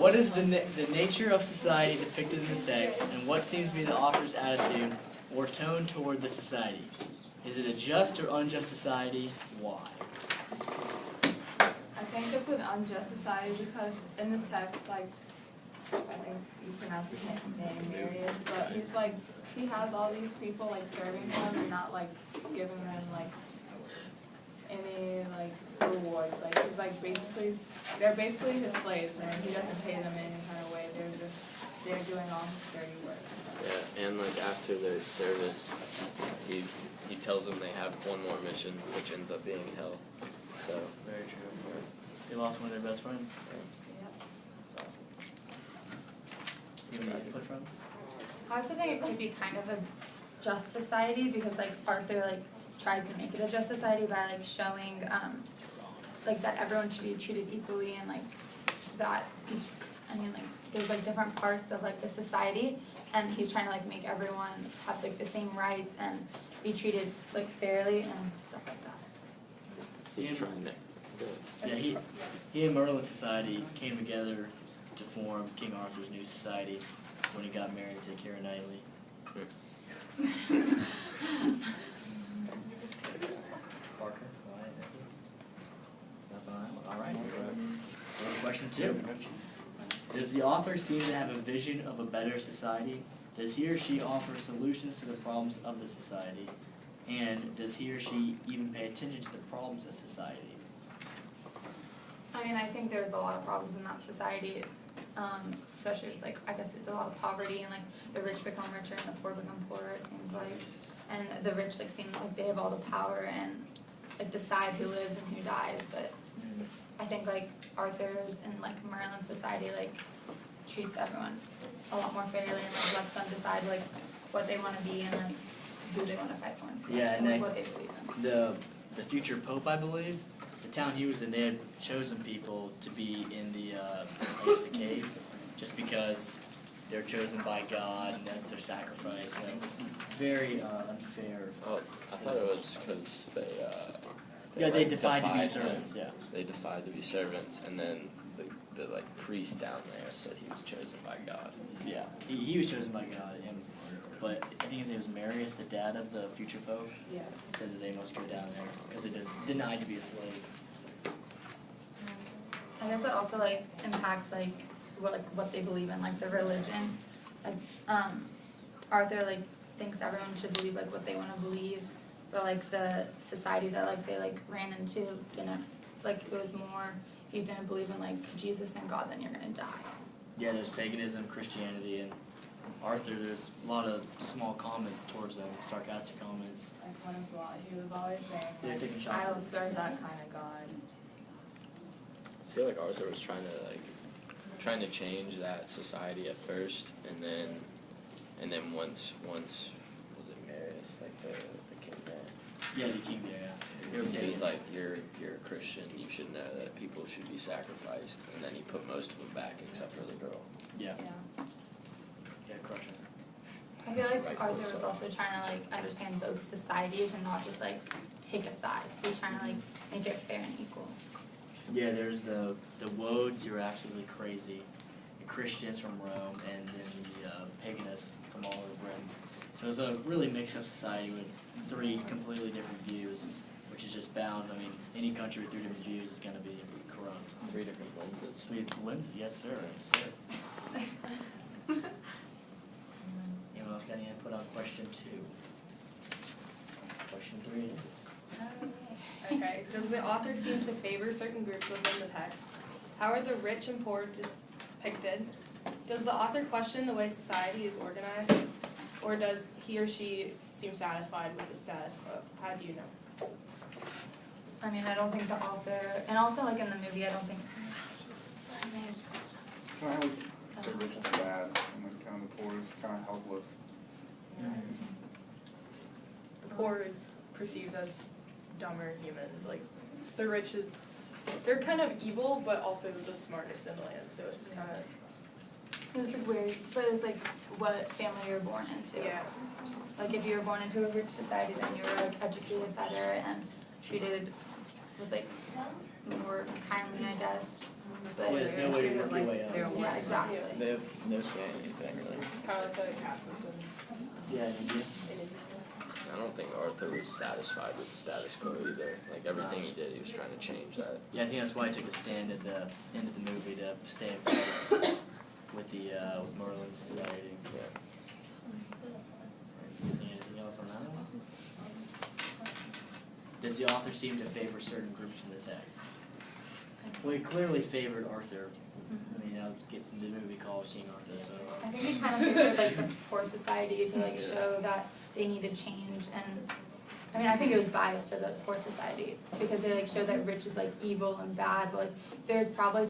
What is the nature of society depicted in the text, and what seems to be the author's attitude or tone toward the society? Is it a just or unjust society? Why? I think it's an unjust society because in the text, like, I think you pronounce his name Marius, but he's like, he has all these people like serving him and not like giving them like any like rewards. Like he's like they're basically his slaves and he doesn't pay them in any kind of way. They're doing all his dirty work. Yeah, and like after their service, he tells them they have one more mission, which ends up being hell. So Very true. They lost one of their best friends. Yep. You have any input from? I also think it could be kind of a just society because like Arthur like tries to make it a just society by like showing like that everyone should be treated equally and like that like there's like different parts of like the society and he's trying to like make everyone have like the same rights and be treated like fairly and stuff like that. he's trying to. Yeah, he and Merlin's society came together to form King Arthur's new society when he got married to Keira Knightley. Parker, Wyatt, nothing on that one. All right. So, question 2. Does the author seem to have a vision of a better society? Does he or she offer solutions to the problems of the society? And does he or she even pay attention to the problems of society? I mean, I think there's a lot of problems in that society, especially like I guess it's a lot of poverty and like the rich become richer and the poor become poorer. It seems like, and the rich like seem like they have all the power and like decide who lives and who dies. But I think like Arthur's and like Merlin's society like treats everyone a lot more fairly and like lets them decide like what they want to be and like who they want to fight for and stuff, Yeah, and like like what they believe in. the future pope, I believe, the town he was in, they had chosen people to be in the I guess the cave, just because they're chosen by God and that's their sacrifice. So it's very unfair. Oh, I thought it was because They like, defied to be him. servants. Yeah. They defied to be servants, and then the like priest down there said he was chosen by God. Yeah. He was chosen by God, but I think his name was Marius, the dad of the future pope. Yeah. Said that they must go down there because they denied to be a slave. I guess that also like impacts like what they believe in, like the religion. Like Arthur like thinks everyone should believe like what they want to believe, but like the society that like they like ran into didn't like it was more if you didn't believe in like Jesus and God then you're gonna die. Yeah, there's paganism, Christianity, and Arthur. There's a lot of small comments towards them, sarcastic comments. Like Lancelot, he was always saying They're like, taking shots I at don't serve that kind of God. I feel like Arthur was trying to change that society at first, and then once was it Marius, like the king there? Yeah, the king there. Yeah. He was like, you're a Christian, you should know that people should be sacrificed, and then he put most of them back except for the girl. Yeah. Yeah. Yeah, crushing. I feel like Rightfully Arthur was so. also trying to like understand both societies and not just like take a side. He was trying to like make it fair and equal. Yeah, there's the Wodes who are absolutely crazy, the Christians from Rome, and then the paganists from all over Britain. So it's a really mixed-up society with 3 completely different views, which is just bound. I mean, any country with 3 different views is going to be corrupt. 3 different lenses. 3 lenses, yes sir, yes sir. Anyone else got any input on question 2? Question 3 it is. Okay, does the author seem to favor certain groups within the text? How are the rich and poor depicted? Does the author question the way society is organized? Or does he or she seem satisfied with the status quo? How do you know? I mean, I don't think the author, and also like in the movie, I don't think. Sorry, man, I just got stuff. Kind of the rich is bad, and then kind of the poor is kind of helpless. The poor is perceived as dumber humans. Like, the rich is, they're kind of evil, but also the smartest in the land, so it's kind of... It's like weird, but it's like what family you're born into. Yeah. Like if you were born into a rich society, then you were like educated better and treated with like more kindly, I guess. But Yeah, there's no way to work your way up. Yeah, exactly. They have no say in anything really. Kind of like the caste system Yeah, and you? in India. I don't think Arthur was satisfied with the status quo either. Like everything he did, he was trying to change that. Yeah, I think that's why I took a stand at the end of the movie to stay in front with the with Merlin Society. Yeah. Is there anything else on that one? Does the author seem to favor certain groups in the text? Well, he clearly favored Arthur. I mean, that gets into the movie called King Arthur, so. I think he kind of favored like the poor society to like show that they needed change, and I mean I think it was biased to the poor society because they like show that rich is like evil and bad, but like there's probably